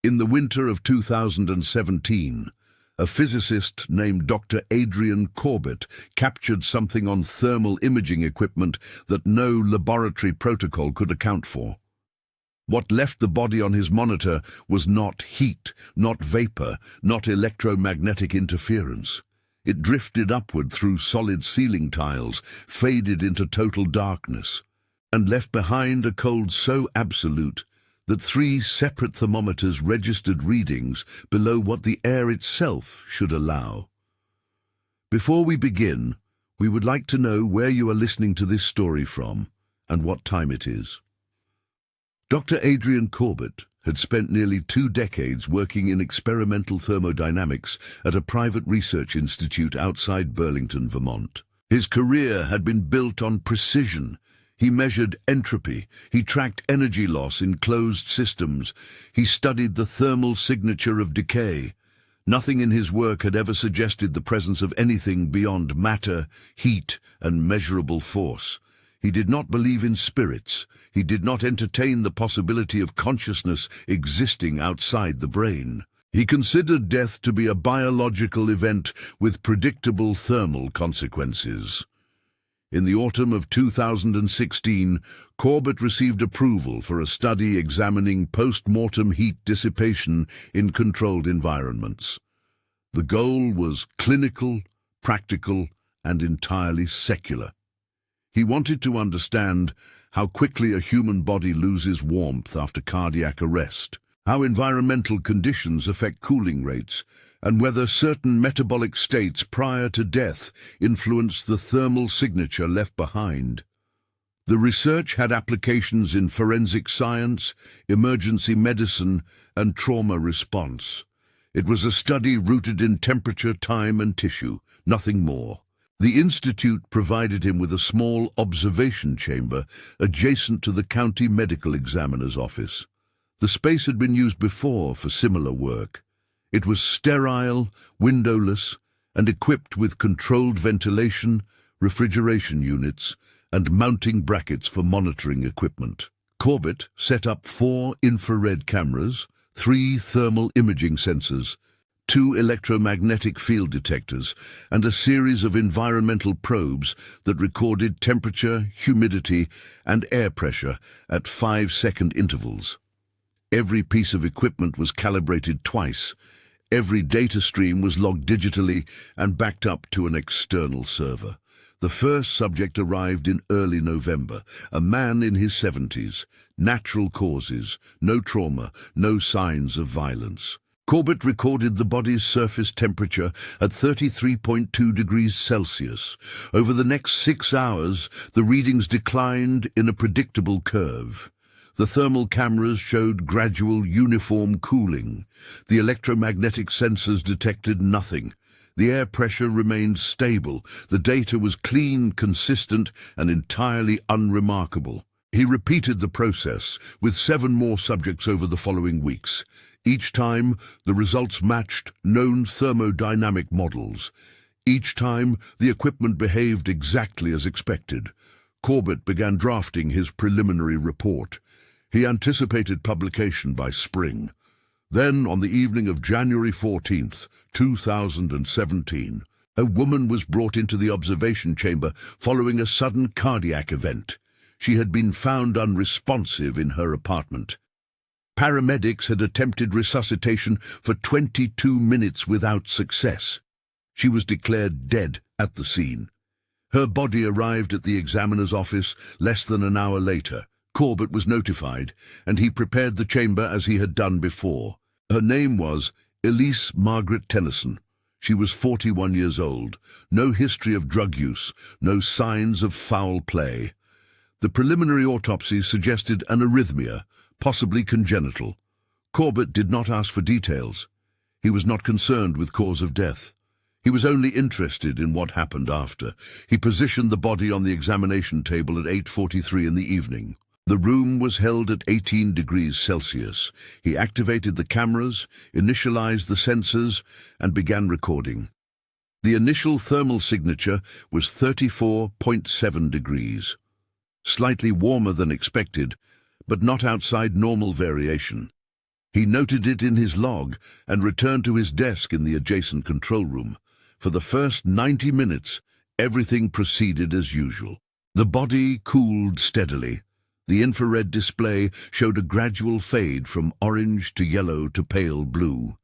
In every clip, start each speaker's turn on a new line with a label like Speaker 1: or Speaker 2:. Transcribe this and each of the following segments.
Speaker 1: In the winter of 2017, a physicist named Dr. Adrian Corbett captured something on thermal imaging equipment that no laboratory protocol could account for. What left the body on his monitor was not heat, not vapor, not electromagnetic interference. It drifted upward through solid ceiling tiles, faded into total darkness, and left behind a cold so absolute that 3 separate thermometers registered readings below what the air itself should allow. Before we begin, we would like to know where you are listening to this story from and what time it is. Dr. Adrian Corbett had spent nearly 2 decades working in experimental thermodynamics at a private research institute outside Burlington, Vermont. His career had been built on precision. He measured entropy, he tracked energy loss in closed systems, he studied the thermal signature of decay. Nothing in his work had ever suggested the presence of anything beyond matter, heat, and measurable force. He did not believe in spirits. He did not entertain the possibility of consciousness existing outside the brain. He considered death to be a biological event with predictable thermal consequences. In the autumn of 2016, Corbett received approval for a study examining post-mortem heat dissipation in controlled environments. The goal was clinical, practical, and entirely secular. He wanted to understand how quickly a human body loses warmth after cardiac arrest, how environmental conditions affect cooling rates, and whether certain metabolic states prior to death influence the thermal signature left behind. The research had applications in forensic science, emergency medicine, and trauma response. It was a study rooted in temperature, time, and tissue, nothing more. The institute provided him with a small observation chamber adjacent to the county medical examiner's office. The space had been used before for similar work. It was sterile, windowless, and equipped with controlled ventilation, refrigeration units, and mounting brackets for monitoring equipment. Corbett set up 4 infrared cameras, 3 thermal imaging sensors, 2 electromagnetic field detectors, and a series of environmental probes that recorded temperature, humidity, and air pressure at 5-second intervals. Every piece of equipment was calibrated twice. Every data stream was logged digitally and backed up to an external server. The first subject arrived in early November, a man in his 70s. Natural causes, no trauma, no signs of violence. Corbett recorded the body's surface temperature at 33.2 degrees Celsius. Over the next 6 hours, the readings declined in a predictable curve. The thermal cameras showed gradual, uniform cooling. The electromagnetic sensors detected nothing. The air pressure remained stable. The data was clean, consistent, and entirely unremarkable. He repeated the process with 7 more subjects over the following weeks. Each time, the results matched known thermodynamic models. Each time, the equipment behaved exactly as expected. Corbett began drafting his preliminary report. He anticipated publication by spring. Then, on the evening of January 14th, 2017, a woman was brought into the observation chamber following a sudden cardiac event. She had been found unresponsive in her apartment. Paramedics had attempted resuscitation for 22 minutes without success. She was declared dead at the scene. Her body arrived at the examiner's office less than an hour later. Corbett was notified, and he prepared the chamber as he had done before. Her name was Elise Margaret Tennyson. She was 41 years old. No history of drug use, no signs of foul play. The preliminary autopsy suggested an arrhythmia, possibly congenital. Corbett did not ask for details. He was not concerned with cause of death. He was only interested in what happened after. He positioned the body on the examination table at 8:43 in the evening. The room was held at 18 degrees Celsius. He activated the cameras, initialized the sensors, and began recording. The initial thermal signature was 34.7 degrees. Slightly warmer than expected, but not outside normal variation. He noted it in his log and returned to his desk in the adjacent control room. For the first 90 minutes, everything proceeded as usual. The body cooled steadily. The infrared display showed a gradual fade from orange to yellow to pale blue.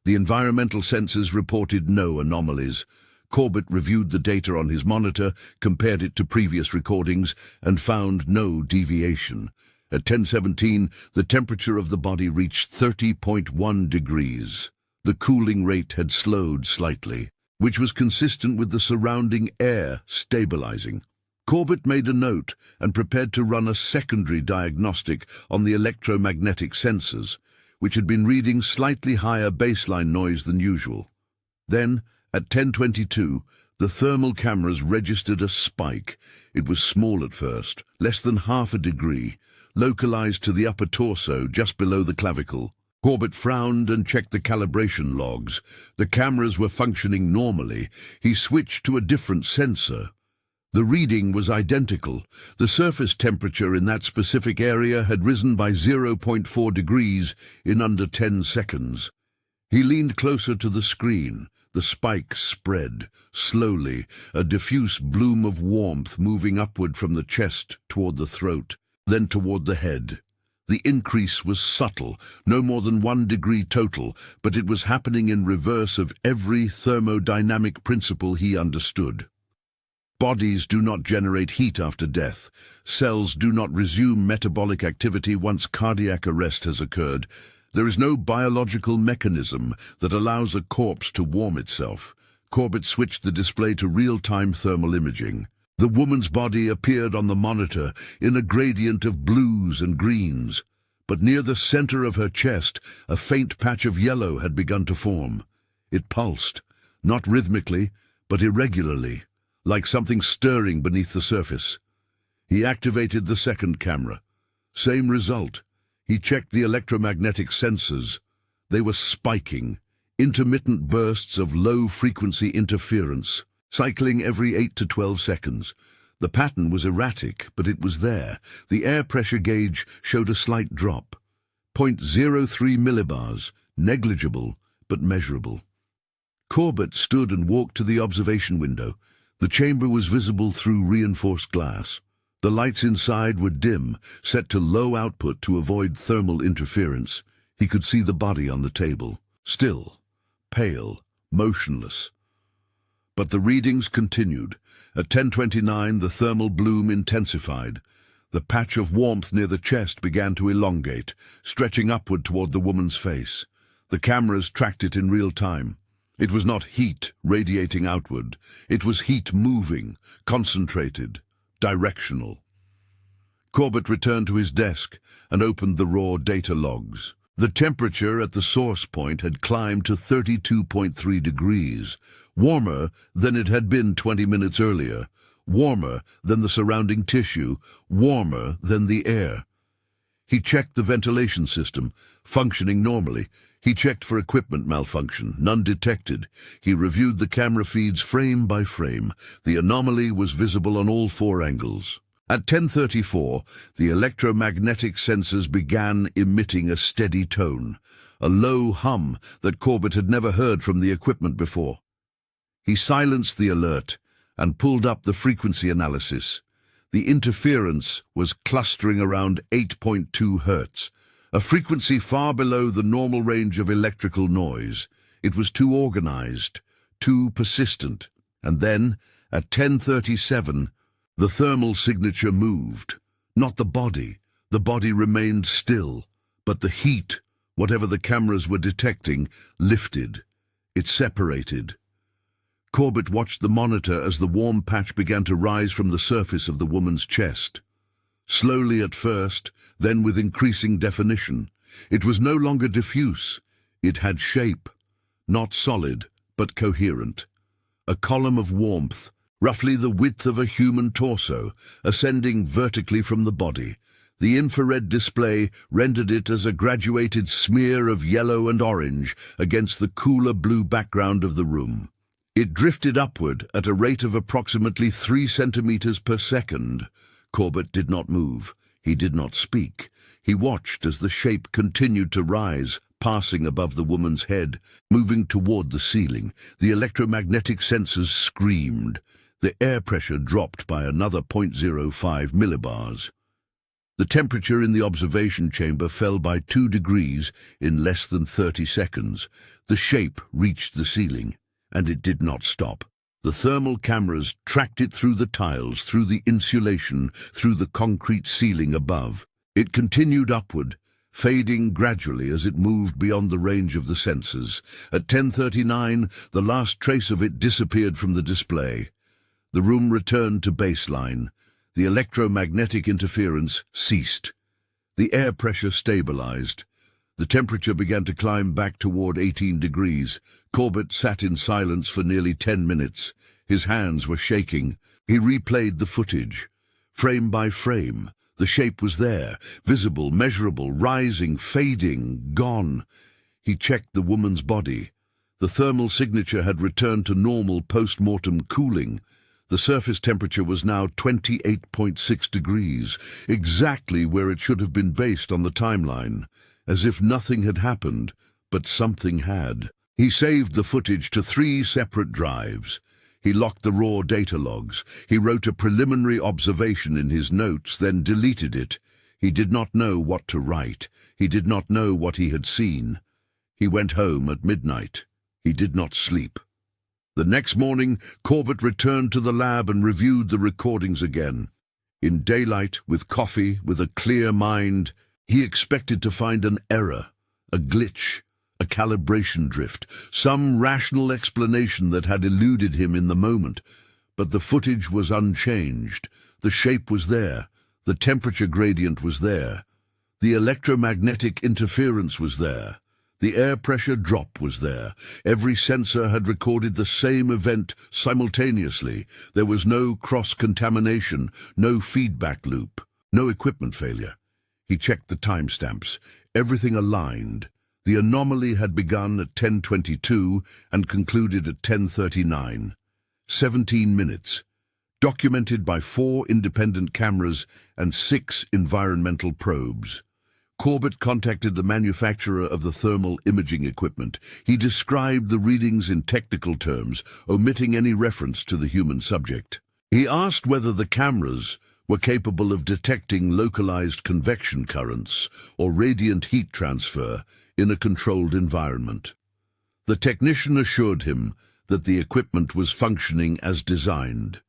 Speaker 1: The environmental sensors reported no anomalies. Corbett reviewed the data on his monitor, compared it to previous recordings, and found no deviation. At 10:17, the temperature of the body reached 30.1 degrees. The cooling rate had slowed slightly, which was consistent with the surrounding air stabilizing. Corbett made a note and prepared to run a secondary diagnostic on the electromagnetic sensors, which had been reading slightly higher baseline noise than usual. Then, at 10:22, the thermal cameras registered a spike. It was small at first, less than half a degree, localized to the upper torso just below the clavicle. Corbett frowned and checked the calibration logs. The cameras were functioning normally. He switched to a different sensor. The reading was identical. The surface temperature in that specific area had risen by 0.4 degrees in under 10 seconds. He leaned closer to the screen. The spike spread, slowly, a diffuse bloom of warmth moving upward from the chest toward the throat, then toward the head. The increase was subtle, no more than 1 degree total, but it was happening in reverse of every thermodynamic principle he understood. Bodies do not generate heat after death. Cells do not resume metabolic activity once cardiac arrest has occurred. There is no biological mechanism that allows a corpse to warm itself. Corbett switched the display to real-time thermal imaging. The woman's body appeared on the monitor in a gradient of blues and greens, but near the center of her chest, a faint patch of yellow had begun to form. It pulsed, not rhythmically, but irregularly, like something stirring beneath the surface. He activated the second camera. Same result. He checked the electromagnetic sensors. They were spiking, intermittent bursts of low-frequency interference, cycling every 8 to 12 seconds. The pattern was erratic, but it was there. The air pressure gauge showed a slight drop. 0.03 millibars, negligible, but measurable. Corbett stood and walked to the observation window. The chamber was visible through reinforced glass. The lights inside were dim, set to low output to avoid thermal interference. He could see the body on the table, still, pale, motionless. But the readings continued. At 10:29, the thermal bloom intensified. The patch of warmth near the chest began to elongate, stretching upward toward the woman's face. The cameras tracked it in real time. It was not heat radiating outward. It was heat moving, concentrated, directional. Corbett returned to his desk and opened the raw data logs. The temperature at the source point had climbed to 32.3 degrees, warmer than it had been 20 minutes earlier, warmer than the surrounding tissue, warmer than the air. He checked the ventilation system, functioning normally. He checked for equipment malfunction, none detected. He reviewed the camera feeds frame by frame. The anomaly was visible on all 4 angles. At 10:34, the electromagnetic sensors began emitting a steady tone, a low hum that Corbett had never heard from the equipment before. He silenced the alert and pulled up the frequency analysis. The interference was clustering around 8.2 Hertz, a frequency far below the normal range of electrical noise. It was too organized, too persistent. And then, at 10:37, the thermal signature moved. Not the body. The body remained still, but the heat, whatever the cameras were detecting, lifted. It separated. Corbett watched the monitor as the warm patch began to rise from the surface of the woman's chest. Slowly at first, then with increasing definition. It was no longer diffuse. It had shape, not solid, but coherent. A column of warmth, roughly the width of a human torso, ascending vertically from the body. The infrared display rendered it as a graduated smear of yellow and orange against the cooler blue background of the room. It drifted upward at a rate of approximately 3 centimeters per second. Corbett did not move. He did not speak. He watched as the shape continued to rise, passing above the woman's head, moving toward the ceiling. The electromagnetic sensors screamed. The air pressure dropped by another 0.05 millibars. The temperature in the observation chamber fell by 2 degrees in less than 30 seconds. The shape reached the ceiling, and it did not stop. The thermal cameras tracked it through the tiles, through the insulation, through the concrete ceiling above. It continued upward, fading gradually as it moved beyond the range of the sensors. At 10:39, the last trace of it disappeared from the display. The room returned to baseline. The electromagnetic interference ceased. The air pressure stabilized. The temperature began to climb back toward 18 degrees. Corbett sat in silence for nearly 10 minutes. His hands were shaking. He replayed the footage. Frame by frame, the shape was there, visible, measurable, rising, fading, gone. He checked the woman's body. The thermal signature had returned to normal post-mortem cooling. The surface temperature was now 28.6 degrees, exactly where it should have been based on the timeline, as if nothing had happened, but something had. He saved the footage to 3 separate drives. He locked the raw data logs. He wrote a preliminary observation in his notes, then deleted it. He did not know what to write. He did not know what he had seen. He went home at midnight. He did not sleep. The next morning, Corbett returned to the lab and reviewed the recordings again. In daylight, with coffee, with a clear mind, he expected to find an error, a glitch, a calibration drift, some rational explanation that had eluded him in the moment. But the footage was unchanged. The shape was there. The temperature gradient was there. The electromagnetic interference was there. The air pressure drop was there. Every sensor had recorded the same event simultaneously. There was no cross-contamination, no feedback loop, no equipment failure. He checked the timestamps. Everything aligned. The anomaly had begun at 10:22 and concluded at 10:39. 17 minutes. Documented by 4 independent cameras and 6 environmental probes. Corbett contacted the manufacturer of the thermal imaging equipment. He described the readings in technical terms, omitting any reference to the human subject. He asked whether the cameras were capable of detecting localized convection currents or radiant heat transfer in a controlled environment. The technician assured him that the equipment was functioning as designed.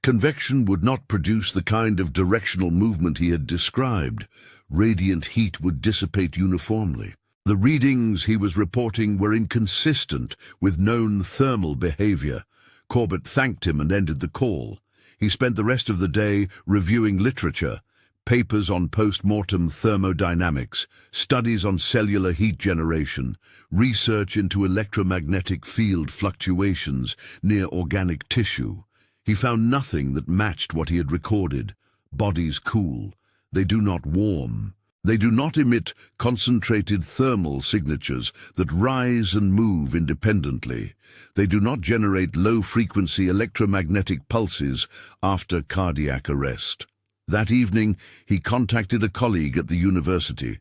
Speaker 1: Convection would not produce the kind of directional movement he had described. Radiant heat would dissipate uniformly. The readings he was reporting were inconsistent with known thermal behavior. Corbett thanked him and ended the call. He spent the rest of the day reviewing literature, papers on post-mortem thermodynamics, studies on cellular heat generation, research into electromagnetic field fluctuations near organic tissue. He found nothing that matched what he had recorded. Bodies cool. They do not warm. They do not emit concentrated thermal signatures that rise and move independently. They do not generate low-frequency electromagnetic pulses after cardiac arrest. That evening, he contacted a colleague at the university,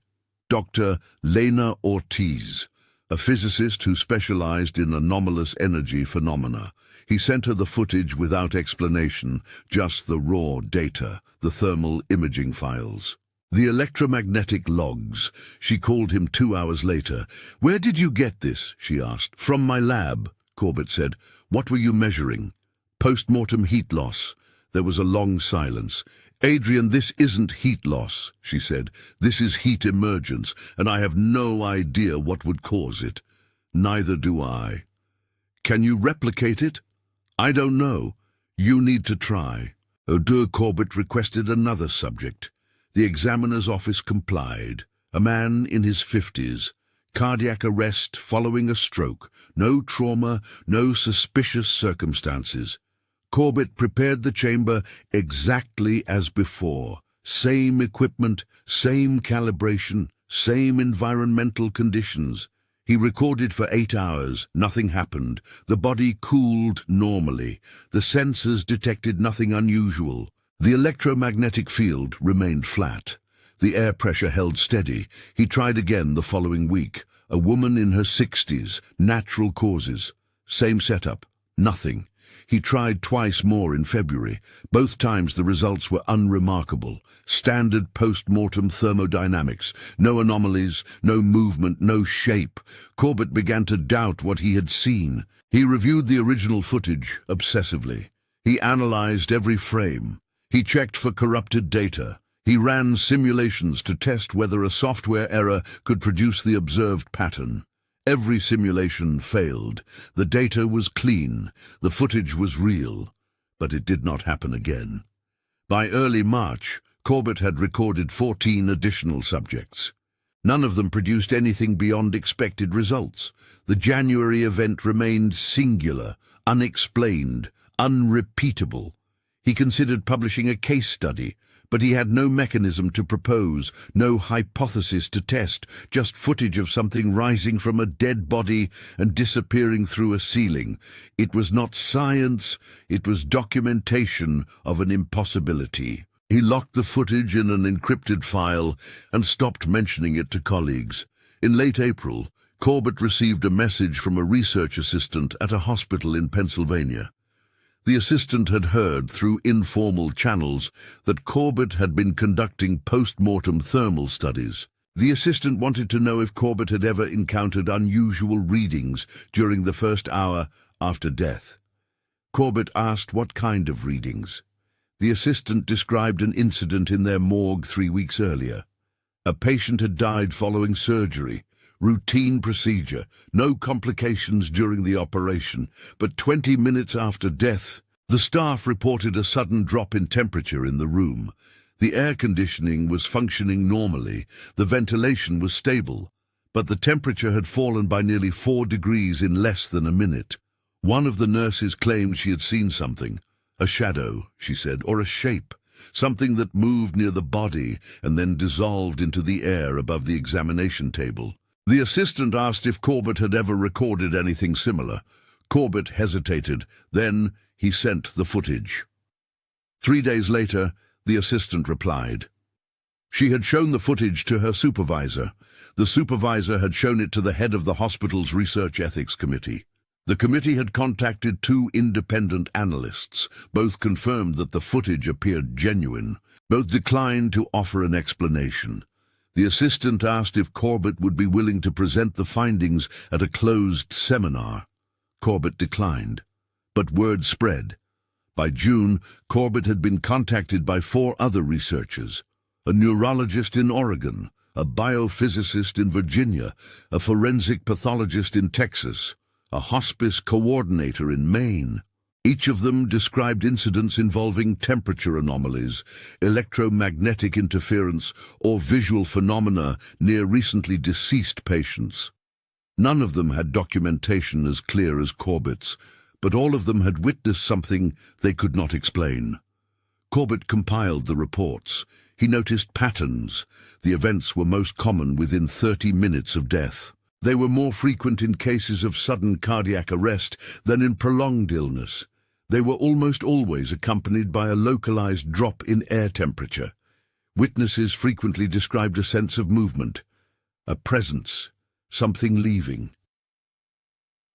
Speaker 1: Dr. Lena Ortiz, a physicist who specialized in anomalous energy phenomena. He sent her the footage without explanation, just the raw data, the thermal imaging files. The electromagnetic logs. She called him 2 hours later. "Where did you get this?" she asked. "From my lab," Corbett said. "What were you measuring?" "Post-mortem heat loss." There was a long silence. "Adrian, this isn't heat loss," she said. "This is heat emergence, and I have no idea what would cause it." "Neither do I." "Can you replicate it?" "I don't know. You need to try." Odur Corbett requested another subject. The examiner's office complied. A man in his 50s. Cardiac arrest following a stroke. No trauma, no suspicious circumstances. Corbett prepared the chamber exactly as before. Same equipment, same calibration, same environmental conditions. He recorded for 8 hours. Nothing happened. The body cooled normally. The sensors detected nothing unusual. The electromagnetic field remained flat. The air pressure held steady. He tried again the following week. A woman in her 60s, natural causes. Same setup, nothing. He tried twice more in February. Both times the results were unremarkable. Standard post-mortem thermodynamics. No anomalies, no movement, no shape. Corbett began to doubt what he had seen. He reviewed the original footage obsessively. He analyzed every frame. He checked for corrupted data. He ran simulations to test whether a software error could produce the observed pattern. Every simulation failed. The data was clean. The footage was real. But it did not happen again. By early March, Corbett had recorded 14 additional subjects. None of them produced anything beyond expected results. The January event remained singular, unexplained, unrepeatable. He considered publishing a case study, but he had no mechanism to propose, no hypothesis to test, just footage of something rising from a dead body and disappearing through a ceiling. It was not science, it was documentation of an impossibility. He locked the footage in an encrypted file and stopped mentioning it to colleagues. In late April, Corbett received a message from a research assistant at a hospital in Pennsylvania. The assistant had heard through informal channels that Corbett had been conducting post-mortem thermal studies. The assistant wanted to know if Corbett had ever encountered unusual readings during the first hour after death. Corbett asked what kind of readings. The assistant described an incident in their morgue 3 weeks earlier. A patient had died following surgery. Routine procedure, no complications during the operation, but 20 minutes after death, the staff reported a sudden drop in temperature in the room. The air conditioning was functioning normally, the ventilation was stable, but the temperature had fallen by nearly 4 degrees in less than a minute. One of the nurses claimed she had seen something, a shadow, she said, or a shape, something that moved near the body and then dissolved into the air above the examination table. The assistant asked if Corbett had ever recorded anything similar. Corbett hesitated. Then he sent the footage. 3 days later, the assistant replied. She had shown the footage to her supervisor. The supervisor had shown it to the head of the hospital's research ethics committee. The committee had contacted 2 independent analysts. Both confirmed that the footage appeared genuine. Both declined to offer an explanation. The assistant asked if Corbett would be willing to present the findings at a closed seminar. Corbett declined. But word spread. By June, Corbett had been contacted by 4 other researchers: a neurologist in Oregon, a biophysicist in Virginia, a forensic pathologist in Texas, a hospice coordinator in Maine. Each of them described incidents involving temperature anomalies, electromagnetic interference, or visual phenomena near recently deceased patients. None of them had documentation as clear as Corbett's, but all of them had witnessed something they could not explain. Corbett compiled the reports. He noticed patterns. The events were most common within 30 minutes of death. They were more frequent in cases of sudden cardiac arrest than in prolonged illness. They were almost always accompanied by a localized drop in air temperature. Witnesses frequently described a sense of movement, a presence, something leaving.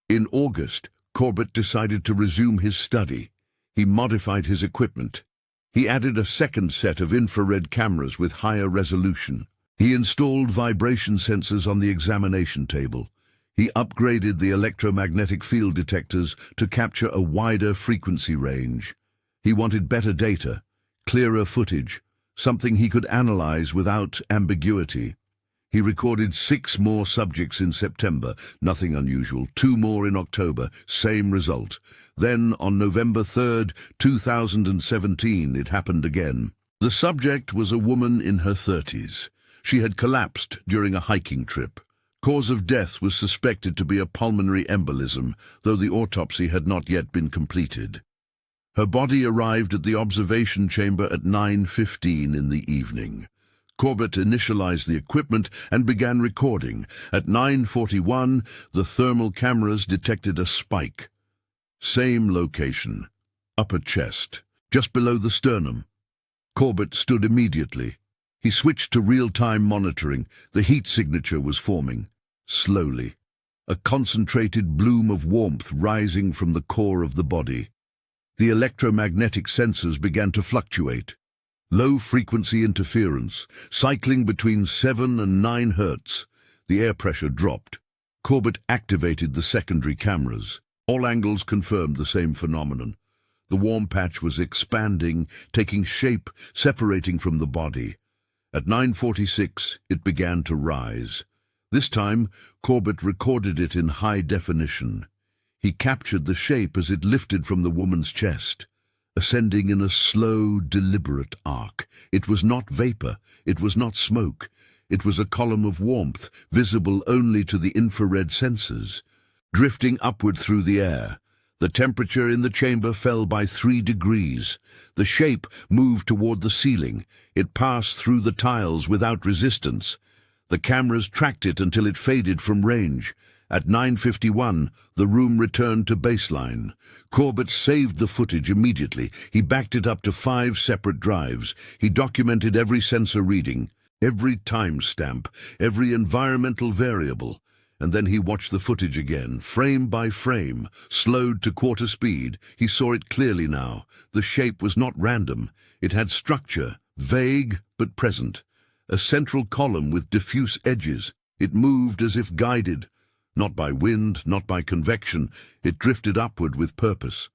Speaker 1: In August, Corbett decided to resume his study. He modified his equipment. He added a second set of infrared cameras with higher resolution. He installed vibration sensors on the examination table. He upgraded the electromagnetic field detectors to capture a wider frequency range. He wanted better data, clearer footage, something he could analyze without ambiguity. He recorded 6 more subjects in September, nothing unusual, 2 more in October, same result. Then, on November 3rd, 2017, it happened again. The subject was a woman in her 30s. She had collapsed during a hiking trip. Cause of death was suspected to be a pulmonary embolism, though the autopsy had not yet been completed. Her body arrived at the observation chamber at 9:15 in the evening. Corbett initialized the equipment and began recording. At 9:41, the thermal cameras detected a spike. Same location, upper chest, just below the sternum. Corbett stood immediately. He switched to real-time monitoring. The heat signature was forming. Slowly. A concentrated bloom of warmth rising from the core of the body. The electromagnetic sensors began to fluctuate. Low-frequency interference, cycling between 7 and 9 Hertz. The air pressure dropped. Corbett activated the secondary cameras. All angles confirmed the same phenomenon. The warm patch was expanding, taking shape, separating from the body. At 9:46, it began to rise. This time, Corbett recorded it in high definition. He captured the shape as it lifted from the woman's chest, ascending in a slow, deliberate arc. It was not vapor, it was not smoke. It was a column of warmth, visible only to the infrared sensors, drifting upward through the air. The temperature in the chamber fell by 3 degrees. The shape moved toward the ceiling. It passed through the tiles without resistance. The cameras tracked it until it faded from range. At 9:51, the room returned to baseline. Corbett saved the footage immediately. He backed it up to 5 separate drives. He documented every sensor reading, every timestamp, every environmental variable. And then he watched the footage again, frame by frame, slowed to quarter speed. He saw it clearly now. The shape was not random. It had structure, vague but present. A central column with diffuse edges. It moved as if guided. Not by wind, not by convection. It drifted upward with purpose.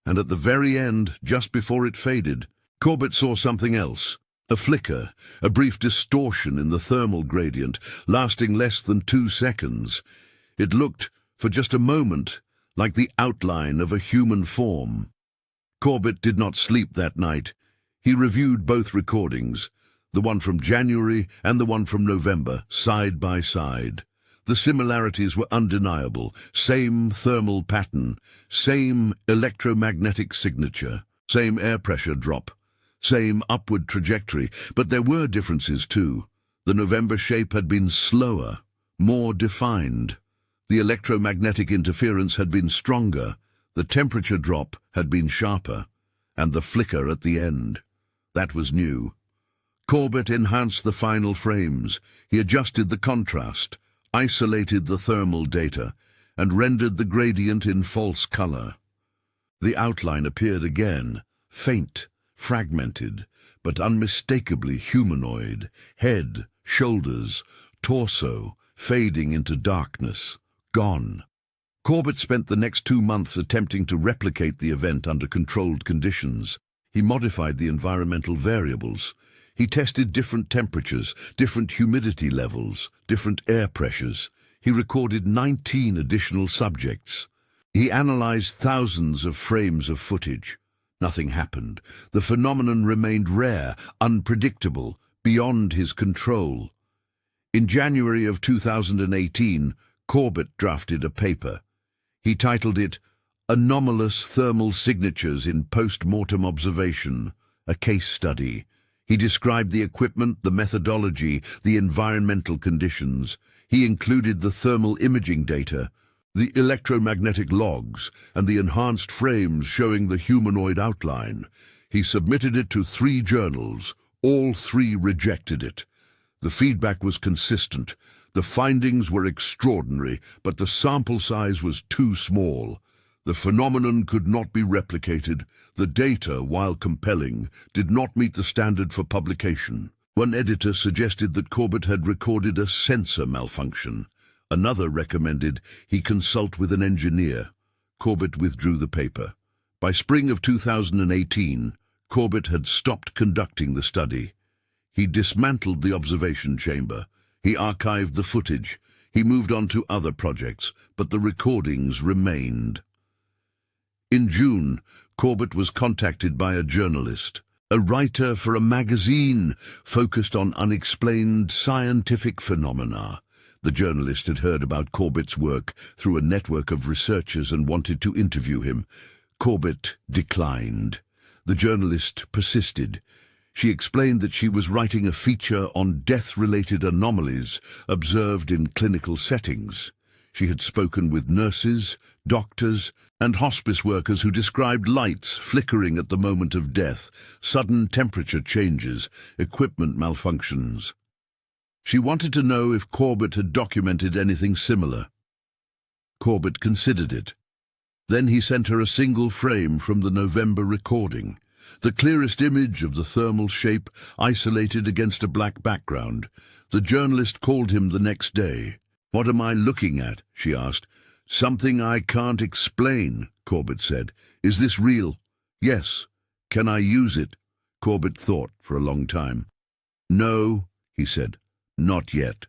Speaker 1: And at the very end, just before it faded, Corbett saw something else. A flicker, a brief distortion in the thermal gradient, lasting less than 2 seconds. It looked, for just a moment, like the outline of a human form. Corbett did not sleep that night. He reviewed both recordings, the one from January and the one from November, side by side. The similarities were undeniable. Same thermal pattern, same electromagnetic signature, same air pressure drop. Same upward trajectory, but there were differences too. The November shape had been slower, more defined. The electromagnetic interference had been stronger, the temperature drop had been sharper, and the flicker at the end. That was new. Corbett enhanced the final frames. He adjusted the contrast, isolated the thermal data, and rendered the gradient in false color. The outline appeared again, faint, fragmented, but unmistakably humanoid, head, shoulders, torso, fading into darkness, gone. Corbett spent the next 2 months attempting to replicate the event under controlled conditions. He modified the environmental variables. He tested different temperatures, different humidity levels, different air pressures. He recorded 19 additional subjects. He analyzed thousands of frames of footage. Nothing happened. The phenomenon remained rare, unpredictable, beyond his control. In January of 2018, Corbett drafted a paper. He titled it Anomalous Thermal Signatures in Post-Mortem Observation, a Case Study. He described the equipment, the methodology, the environmental conditions. He included the thermal imaging data, the electromagnetic logs, and the enhanced frames showing the humanoid outline. He submitted it to 3 journals. All 3 rejected it. The feedback was consistent. The findings were extraordinary, but the sample size was too small. The phenomenon could not be replicated. The data, while compelling, did not meet the standard for publication. One editor suggested that Corbett had recorded a sensor malfunction. Another recommended he consult with an engineer. Corbett withdrew the paper. By spring of 2018, Corbett had stopped conducting the study. He dismantled the observation chamber. He archived the footage. He moved on to other projects, but the recordings remained. In June, Corbett was contacted by a journalist, a writer for a magazine focused on unexplained scientific phenomena. The journalist had heard about Corbett's work through a network of researchers and wanted to interview him. Corbett declined. The journalist persisted. She explained that she was writing a feature on death-related anomalies observed in clinical settings. She had spoken with nurses, doctors, and hospice workers who described lights flickering at the moment of death, sudden temperature changes, equipment malfunctions. She wanted to know if Corbett had documented anything similar. Corbett considered it. Then he sent her a single frame from the November recording, the clearest image of the thermal shape isolated against a black background. The journalist called him the next day. "What am I looking at?" she asked. "Something I can't explain," Corbett said. "Is this real?" "Yes." "Can I use it?" Corbett thought for a long time. "No," he said. "Not yet."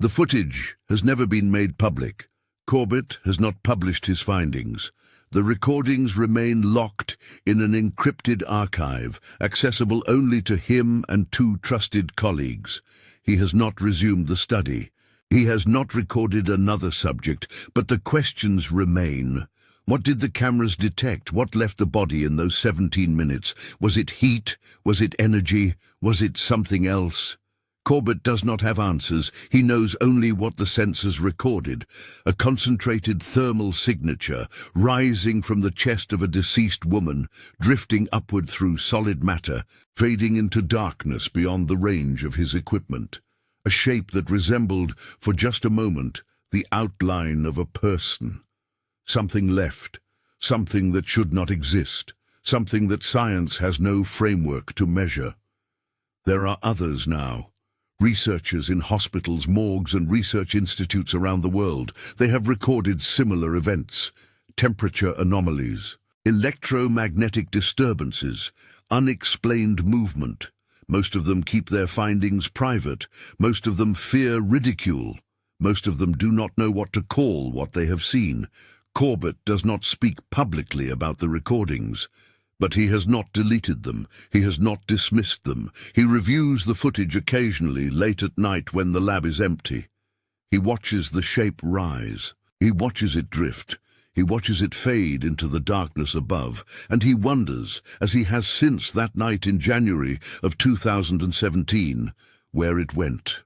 Speaker 1: The footage has never been made public. Corbett has not published his findings. The recordings remain locked in an encrypted archive, accessible only to him and 2 trusted colleagues. He has not resumed the study. He has not recorded another subject, but the questions remain. What did the cameras detect? What left the body in those 17 minutes? Was it heat? Was it energy? Was it something else? Corbett does not have answers. He knows only what the sensors recorded. A concentrated thermal signature rising from the chest of a deceased woman, drifting upward through solid matter, fading into darkness beyond the range of his equipment. A shape that resembled, for just a moment, the outline of a person. Something left, something that should not exist, something that science has no framework to measure. There are others now. Researchers in hospitals, morgues, and research institutes around the world. They have recorded similar events: temperature anomalies, electromagnetic disturbances, unexplained movement. Most of them keep their findings private. Most of them fear ridicule. Most of them do not know what to call what they have seen. Corbett does not speak publicly about the recordings. But he has not deleted them. He has not dismissed them. He reviews the footage occasionally, late at night when the lab is empty. He watches the shape rise. He watches it drift. He watches it fade into the darkness above. And he wonders, as he has since that night in January of 2017, where it went.